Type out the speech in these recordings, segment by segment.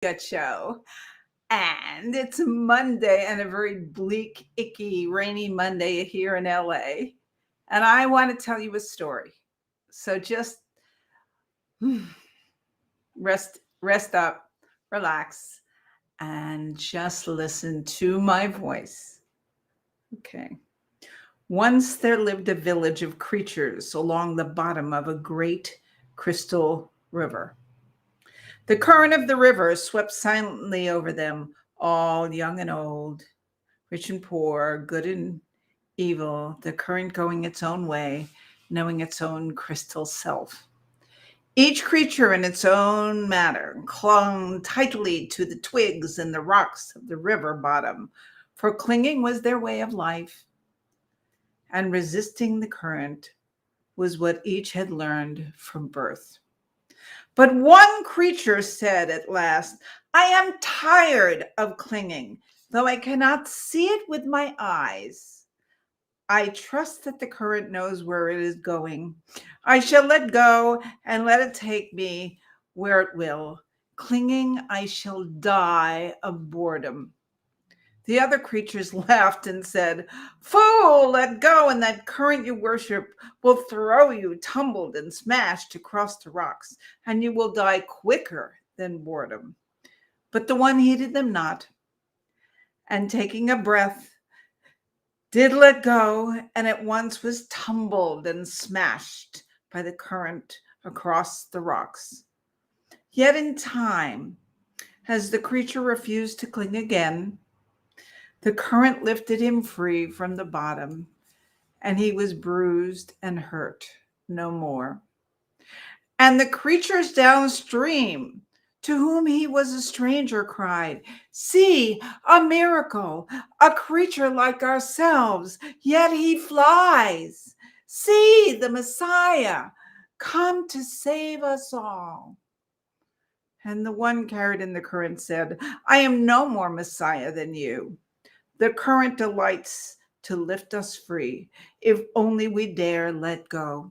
Gut Show. And it's Monday and a very bleak, icky, rainy Monday here in LA. And I want to tell you a story. So just rest up, relax, and just listen to my voice. Okay. Once there lived a village of creatures along the bottom of a great crystal river. The current of the river swept silently over them, all young and old, rich and poor, good and evil, the current going its own way, knowing its own crystal self. Each creature in its own manner clung tightly to the twigs and the rocks of the river bottom, for clinging was their way of life, and resisting the current was what each had learned from birth. But one creature said at last, I am tired of clinging, though I cannot see it with my eyes. I trust that the current knows where it is going. I shall let go and let it take me where it will. Clinging, I shall die of boredom. The other creatures laughed and said, Fool, let go, and that current you worship will throw you tumbled and smashed across the rocks, and you will die quicker than boredom. But the one heeded them not, and taking a breath, did let go, and at once was tumbled and smashed by the current across the rocks. Yet in time, as the creature refused to cling again, the current lifted him free from the bottom, and he was bruised and hurt no more. And the creatures downstream, to whom he was a stranger, cried, See, a miracle, a creature like ourselves, yet he flies. See, the Messiah, come to save us all. And the one carried in the current said, I am no more Messiah than you. The current delights to lift us free, if only we dare let go.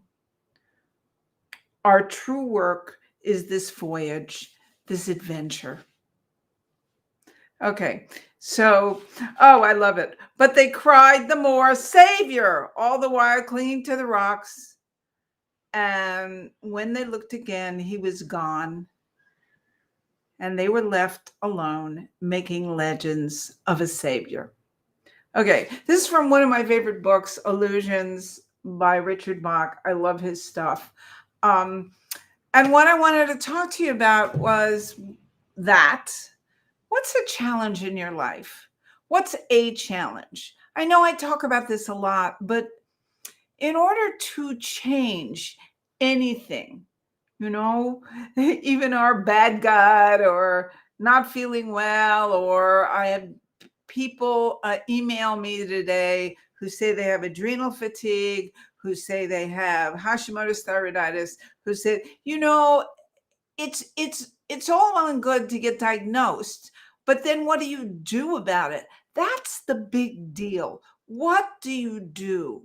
Our true work is this voyage, this adventure. Okay, so, I love it. But they cried the more, Savior, all the while clinging to the rocks. And when they looked again, he was gone. And they were left alone, making legends of a Savior. Okay, this is from one of my favorite books, Illusions by Richard Bach. I love his stuff. And what I wanted to talk to you about was that. What's a challenge in your life? What's a challenge? I know I talk about this a lot, but in order to change anything, even our bad gut or not feeling well, or I had people email me today who say they have adrenal fatigue, who say they have Hashimoto's thyroiditis, who say, it's all well and good to get diagnosed, but then what do you do about it? That's the big deal. What do you do?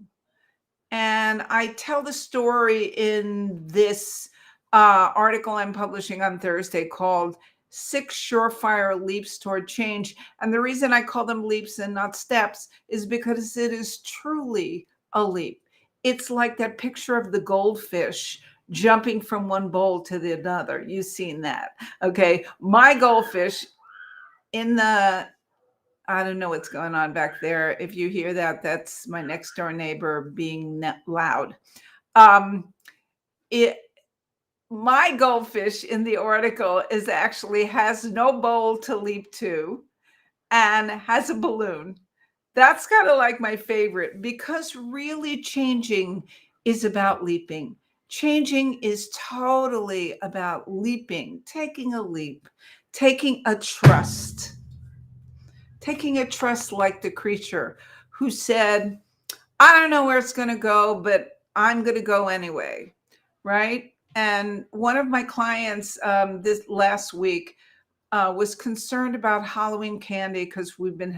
And I tell the story in this article I'm publishing on Thursday called Six Surefire Leaps Toward Change. And the reason I call them leaps and not steps is because it is truly a leap. It's like that picture of the goldfish jumping from one bowl to the other. You've seen that. Okay. My goldfish in the I don't know what's going on back there. If you hear that, that's my next door neighbor being loud. Um, it, my goldfish in the article is actually has no bowl to leap to and has a balloon. That's kind of like my favorite, because really changing is about leaping. Changing is totally about leaping, taking a leap, taking a trust like the creature who said, I don't know where it's going to go, but I'm going to go anyway. Right. And one of my clients this last week was concerned about Halloween candy because we've been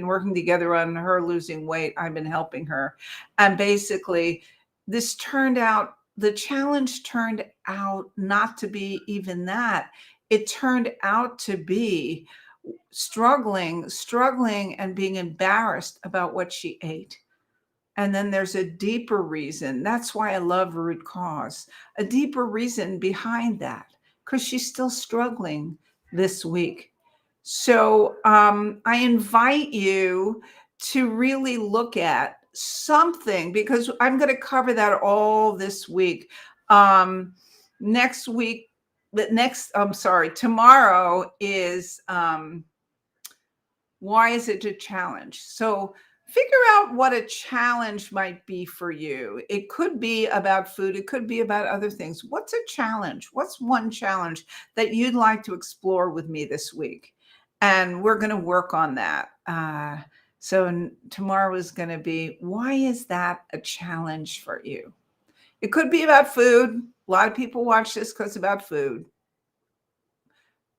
working together on her losing weight. I've been helping her. And basically, the challenge turned out not to be even that. it turned out to be struggling and being embarrassed about what she ate. And then there's a deeper reason. That's why I love root cause, a deeper reason behind that, because she's still struggling this week. So I invite you to really look at something, because I'm going to cover that all this week. Next week, I'm sorry, tomorrow is why is it a challenge? So figure out what a challenge might be for you. It could be about food, it could be about other things. What's a challenge? What's one challenge that you'd like to explore with me this week? And we're going to work on that. Tomorrow is going to be, why is that a challenge for you? It could be about food. A lot of people watch this because it's about food,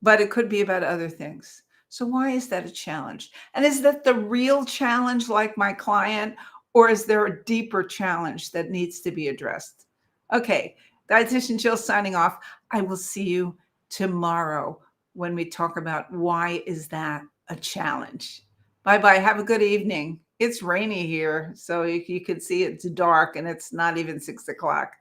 but it could be about other things. So why is that a challenge? And is that the real challenge, like my client, or is there a deeper challenge that needs to be addressed? Okay, Dietitian Jill signing off. I will see you tomorrow when we talk about why is that a challenge. Bye-bye. Have a good evening. It's rainy here, so you can see it's dark and it's not even 6 o'clock.